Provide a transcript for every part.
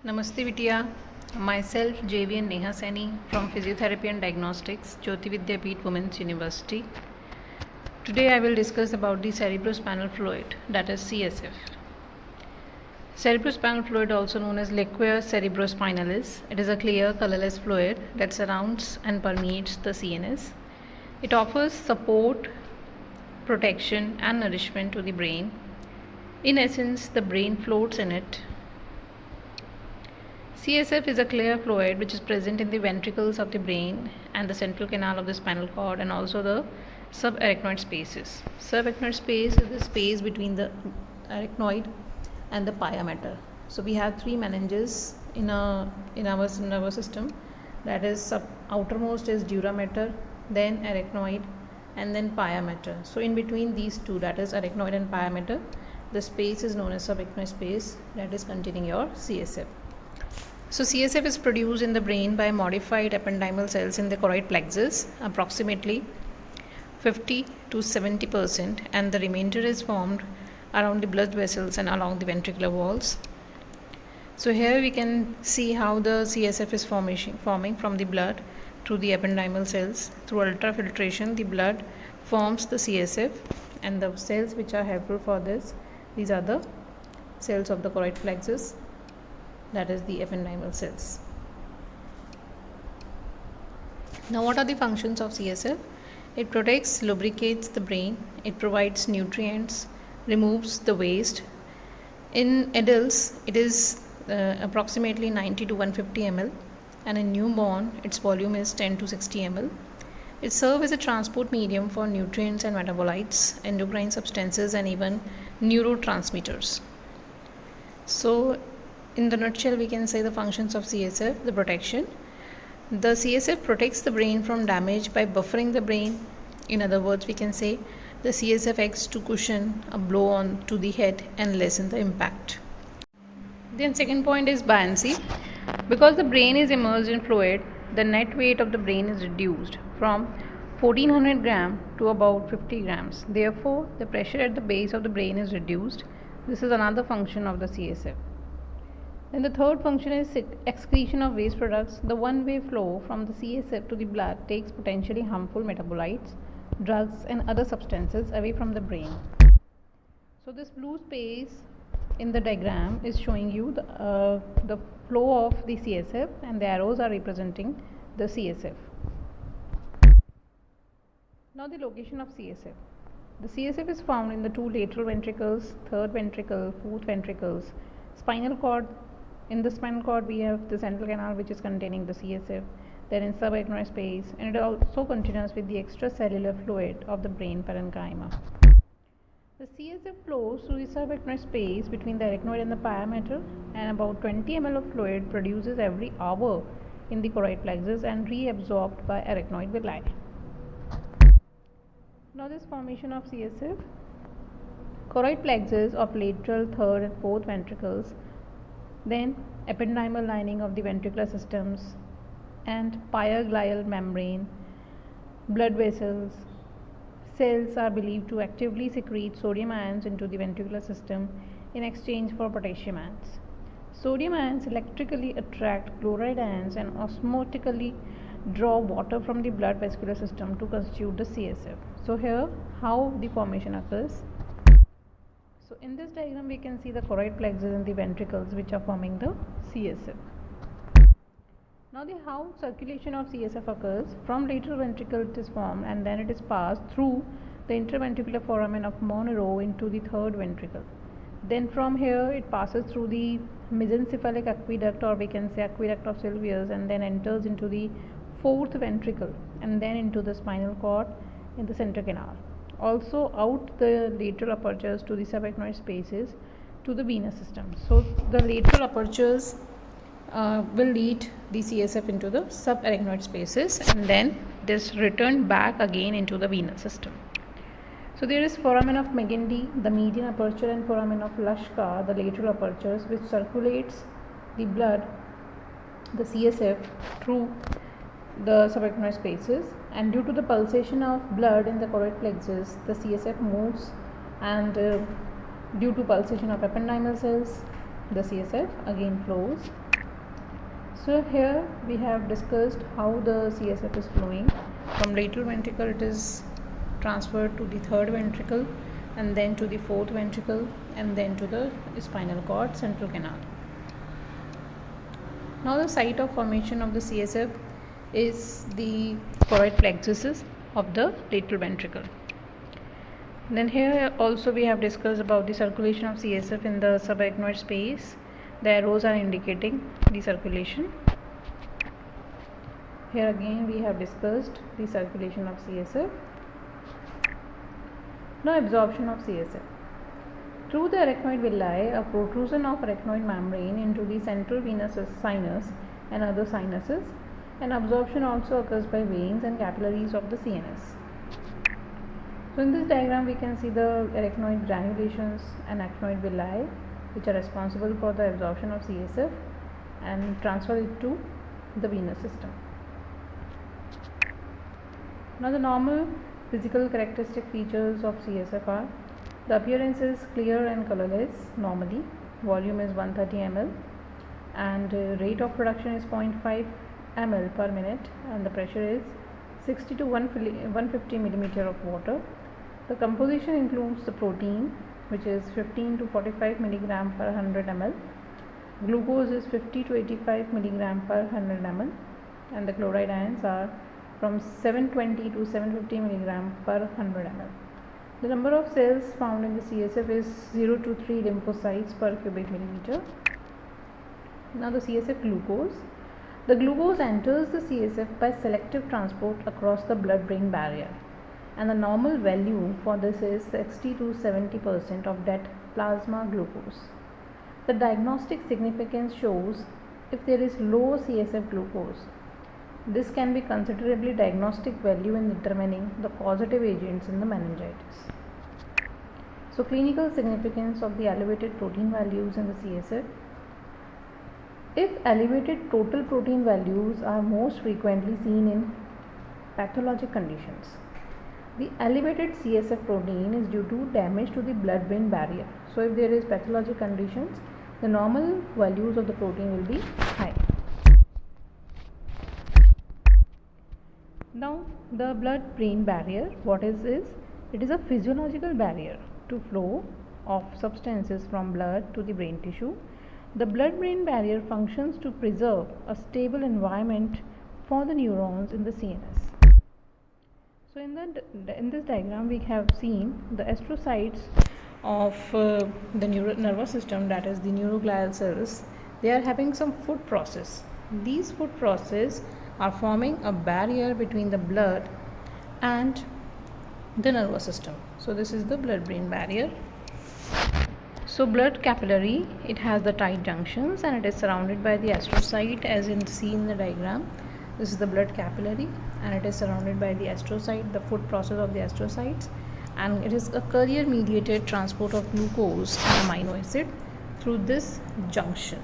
Namaste Vidya. Myself JVN Neha Seni from Physiotherapy and Diagnostics, Jyoti Vidyapeeth Women's University. Today I will discuss about the cerebrospinal fluid, that is CSF. Cerebrospinal fluid, also known as liquor cerebrospinalis, it is a clear colorless fluid that surrounds and permeates the CNS. It offers support, protection and nourishment to the brain. In essence, the brain floats in it. CSF is a clear fluid which is present in the ventricles of the brain and the central canal of the spinal cord and also the subarachnoid spaces. Subarachnoid space is the space between the arachnoid and the pia mater. So we have three meninges in our nervous system. That is outermost is dura mater, then arachnoid, and then pia mater. So in between these two, that is arachnoid and pia mater, the space is known as subarachnoid space, that is containing your CSF. So CSF is produced in the brain by modified ependymal cells in the choroid plexus, approximately 50 to 70%, and the remainder is formed around the blood vessels and along the ventricular walls. So here we can see how the CSF is forming from the blood through the ependymal cells. Through ultrafiltration, the blood forms the CSF, and the cells which are helpful for this, these are the cells of the choroid plexus, that is the ependymal cells. Now, what are the functions of CSF? It protects, lubricates the brain, it provides nutrients, removes the waste. In adults, it is approximately 90 to 150 ml, and in newborn, its volume is 10 to 60 ml. It serves as a transport medium for nutrients and metabolites, endocrine substances, and even neurotransmitters. So, in the nutshell, we can say the functions of CSF, the protection. The CSF protects the brain from damage by buffering the brain. In other words, we can say the CSF acts to cushion a blow on to the head and lessen the impact. Then second point is buoyancy. Because the brain is immersed in fluid, the net weight of the brain is reduced from 1400 gram to about 50 grams. Therefore, the pressure at the base of the brain is reduced. This is another function of the CSF. Then the third function is excretion of waste products. The one-way flow from the CSF to the blood takes potentially harmful metabolites, drugs and other substances away from the brain. So this blue space in the diagram is showing you the flow of the CSF, and the arrows are representing the CSF. Now the location of CSF. The CSF is found in the two lateral ventricles, third ventricle, fourth ventricles, spinal cord. In the spinal cord, we have the central canal which is containing the CSF, then in subarachnoid space, and it also continues with the extracellular fluid of the brain parenchyma. The CSF flows through the subarachnoid space between the arachnoid and the pia mater, and about 20 ml of fluid produces every hour in the choroid plexus and reabsorbed by arachnoid villi. Now this formation of CSF, choroid plexus of lateral, third and fourth ventricles, then ependymal lining of the ventricular systems and pia-glial membrane, blood vessels. Cells are believed to actively secrete sodium ions into the ventricular system in exchange for potassium ions. Sodium ions electrically attract chloride ions and osmotically draw water from the blood vascular system to constitute the CSF. So here how the formation occurs. So in this diagram we can see the choroid plexus and the ventricles which are forming the CSF. Now the how circulation of CSF occurs. From lateral ventricle it is formed and then it is passed through the interventricular foramen of Monro into the third ventricle. Then from here it passes through the mesencephalic aqueduct, or we can say aqueduct of Sylvius, and then enters into the fourth ventricle and then into the spinal cord in the central canal. Also out the lateral apertures to the subarachnoid spaces to the venous system. So the lateral apertures will lead the CSF into the subarachnoid spaces, and then it is returned back again into the venous system. So there is foramen of Megendie, the median aperture, and foramen of Lashka, the lateral apertures, which circulates the blood, the CSF, through the subarachnoid spaces, and due to the pulsation of blood in the choroid plexus, the CSF moves, and due to pulsation of ependymal cells, the CSF again flows So here we have discussed how the CSF is flowing. From lateral ventricle it is transferred to the third ventricle, and then to the fourth ventricle, and then to the spinal cord central canal. Now the site of formation of the CSF is the choroid plexus of the lateral ventricle. Then here also we have discussed about the circulation of CSF in the subarachnoid space. The arrows are indicating the circulation. Here again we have discussed the circulation of CSF. Now absorption of CSF. Through the arachnoid villi, a protrusion of arachnoid membrane into the central venous sinus and other sinuses, and absorption also occurs by veins and capillaries of the CNS. So in this diagram we can see the arachnoid granulations and arachnoid villi, which are responsible for the absorption of CSF and transfer it to the venous system. Now the normal physical characteristic features of CSF are: the appearance is clear and colorless normally, volume is 130 ml, and rate of production is 0.5 ml per minute, and the pressure is 60 to 150 millimeter of water. The composition includes the protein, which is 15 to 45 milligram per 100 ml, glucose is 50 to 85 milligram per 100 ml, and the chloride ions are from 720 to 750 milligram per 100 ml. The number of cells found in the CSF is 0 to 3 lymphocytes per cubic millimeter. Now the CSF glucose. The glucose enters the CSF by selective transport across the blood-brain barrier, and the normal value for this is 60 to 70% of that plasma glucose. The diagnostic significance shows if there is low CSF glucose. This can be considerably diagnostic value in determining the causative agents in the meningitis. So clinical significance of the elevated protein values in the CSF. If elevated total protein values are most frequently seen in pathologic conditions, the elevated CSF protein is due to damage to the blood-brain barrier. So if there is pathologic conditions, the normal values of the protein will be high. Now the blood-brain barrier, what is this? It is a physiological barrier to flow of substances from blood to the brain tissue. The blood-brain barrier functions to preserve a stable environment for the neurons in the CNS. So in this diagram we have seen the astrocytes of the nervous system, that is the neuroglial cells. They are having some food process. These food process are forming a barrier between the blood and the nervous system. So this is the blood-brain barrier. So blood capillary, it has the tight junctions and it is surrounded by the astrocyte, as seen in the diagram. This is the blood capillary and it is surrounded by the astrocyte, the food process of the astrocytes, and it is a carrier mediated transport of glucose and amino acid through this junction.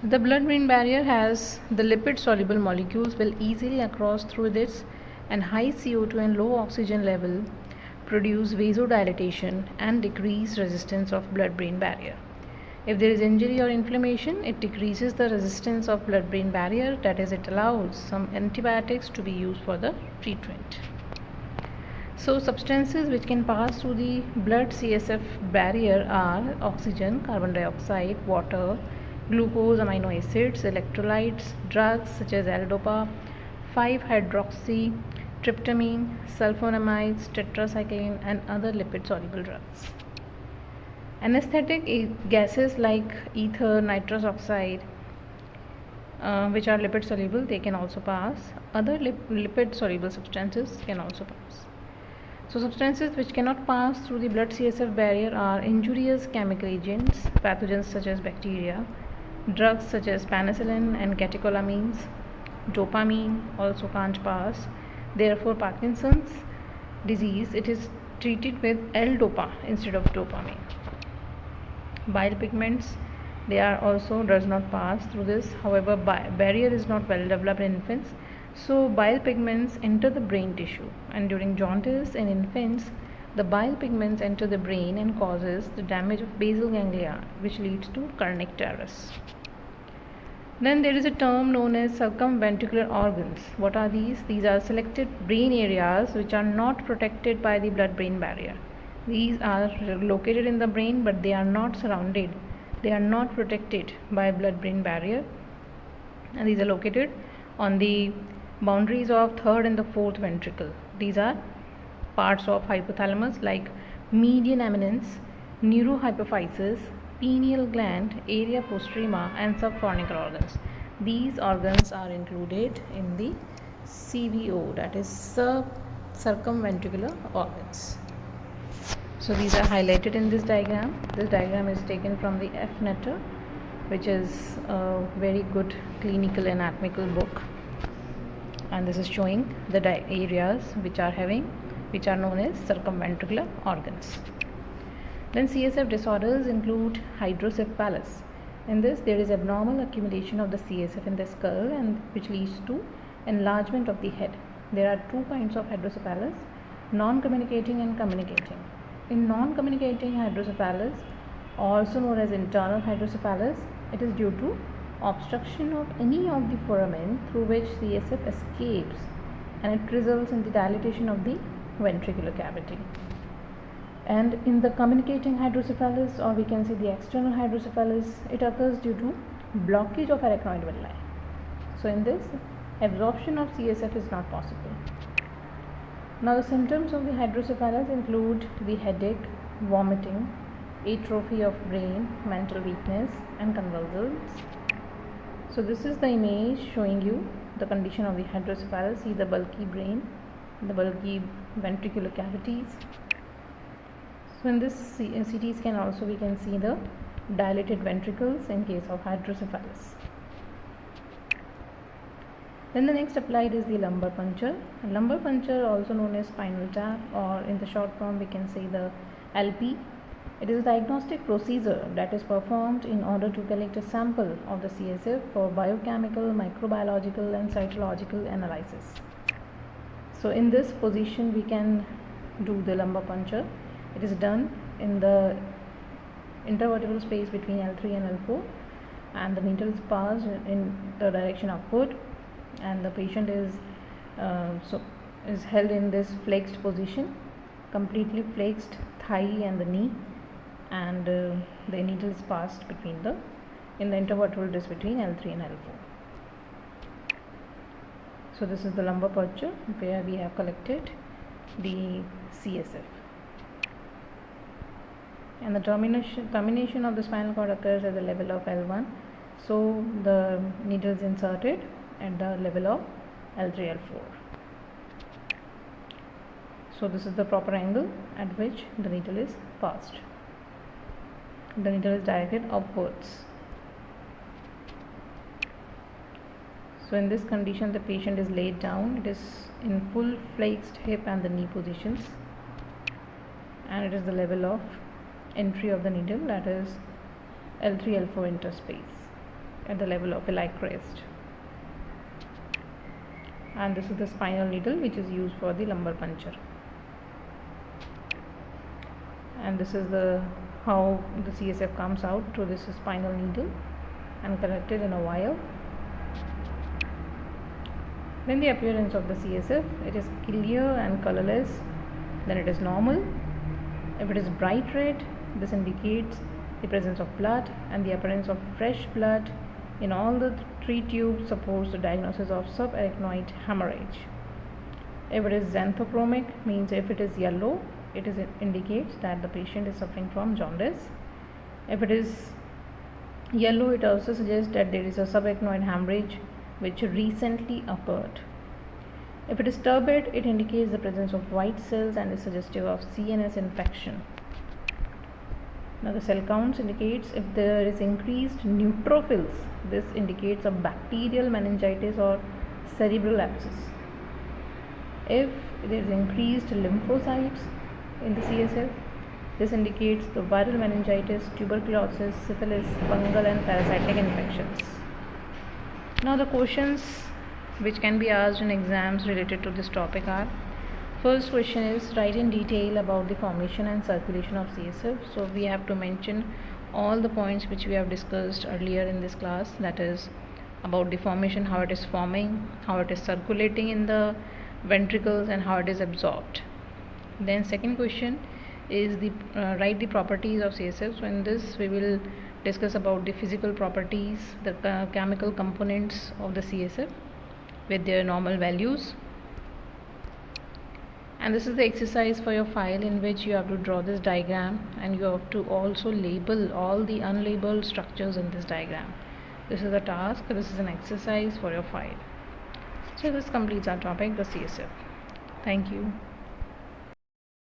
The blood-brain barrier has the lipid soluble molecules will easily cross through this, and high CO2 and low oxygen level produce vasodilatation and decrease resistance of blood-brain barrier. If there is injury or inflammation, it decreases the resistance of blood-brain barrier, that is, it allows some antibiotics to be used for the treatment. So substances which can pass through the blood CSF barrier are oxygen, carbon dioxide, water, glucose, amino acids, electrolytes, drugs such as L-Dopa, 5-hydroxy, tryptamine, sulfonamides, tetracycline, and other lipid soluble drugs. Anesthetic gases like ether, nitrous oxide, which are lipid soluble, they can also pass. Other lipid soluble substances can also pass. So substances which cannot pass through the blood CSF barrier are injurious chemical agents, pathogens such as bacteria, drugs such as penicillin and catecholamines. Dopamine also can't pass. Therefore Parkinson's disease, it is treated with L-Dopa instead of dopamine. Bile pigments, they are also does not pass through this. However, barrier is not well developed in infants, so bile pigments enter the brain tissue, and during jaundice in infants the bile pigments enter the brain and causes the damage of basal ganglia, which leads to kernicterus. Then there is a term known as circumventricular organs. What are these? These are selected brain areas which are not protected by the blood-brain barrier. These are located in the brain, but they are not surrounded. They are not protected by blood-brain barrier, and these are located on the boundaries of third and the fourth ventricle. These are parts of hypothalamus like median eminence, neurohypophysis, pineal gland, area postrema, and subfornical organs. These organs are included in the CVO, that is circumventricular organs. So these are highlighted in this diagram. This diagram is taken from the F. Netter, which is a very good clinical anatomical book, and this is showing the areas which are known as circumventricular organs. Then CSF disorders include hydrocephalus. In this, there is abnormal accumulation of the CSF in the skull, and which leads to enlargement of the head. There are two kinds of hydrocephalus: non-communicating and communicating. In non-communicating hydrocephalus, also known as internal hydrocephalus, it is due to obstruction of any of the foramen through which CSF escapes, and it results in the dilatation of the ventricular cavity. And in the communicating hydrocephalus, or we can say the external hydrocephalus, it occurs due to blockage of arachnoid villi. So in this, absorption of CSF is not possible. Now the symptoms of the hydrocephalus include the headache, vomiting, atrophy of brain, mental weakness, and convulsions. So this is the image showing you the condition of the hydrocephalus. See the bulky brain, the bulky ventricular cavities. So in this CT scan also we can see the dilated ventricles in case of hydrocephalus. Then the next applied is the lumbar puncture. Lumbar puncture, also known as spinal tap, or in the short form we can say the LP. It is a diagnostic procedure that is performed in order to collect a sample of the CSF for biochemical, microbiological, and cytological analysis. So in this position we can do the lumbar puncture. It is done in the intervertebral space between L3 and L4, and the needle is passed in the direction upward, and the patient is held in this flexed position, completely flexed thigh and the knee, and the needle is passed in the intervertebral disc between L3 and L4. So this is the lumbar puncture where we have collected the CSF. And the termination of the spinal cord occurs at the level of L1. So the needle is inserted at the level of L3, L4. So this is the proper angle at which the needle is passed. The needle is directed upwards. So in this condition the patient is laid down. It is in full flexed hip and the knee positions, and it is the level of entry of the needle, that is L3, L4 interspace at the level of iliac crest. And this is the spinal needle which is used for the lumbar puncture. And this is how the CSF comes out through this spinal needle and collected in a vial. Then the appearance of the CSF, it is clear and colorless, then it is normal. If it is bright red, this indicates the presence of blood, and the appearance of fresh blood in all the three tubes supports the diagnosis of subarachnoid hemorrhage. If it is xanthochromic, means if it is yellow, it indicates that the patient is suffering from jaundice. If it is yellow, it also suggests that there is a subarachnoid hemorrhage which recently occurred. If it is turbid, it indicates the presence of white cells and is suggestive of CNS infection. Now the cell counts indicates if there is increased neutrophils, this indicates a bacterial meningitis or cerebral abscess. If there is increased lymphocytes in the CSF, this indicates the viral meningitis, tuberculosis, syphilis, fungal and parasitic infections. Now the questions which can be asked in exams related to this topic are: First question is write in detail about the formation and circulation of CSF. So we have to mention all the points which we have discussed earlier in this class, that is about the formation, how it is forming, how it is circulating in the ventricles, and how it is absorbed. Then second question is the write the properties of CSF. So in this we will discuss about the physical properties, the chemical components of the CSF with their normal values. And this is the exercise for your file, in which you have to draw this diagram and you have to also label all the unlabeled structures in this diagram. This is the task, this is an exercise for your file. So this completes our topic, the CSF. Thank you.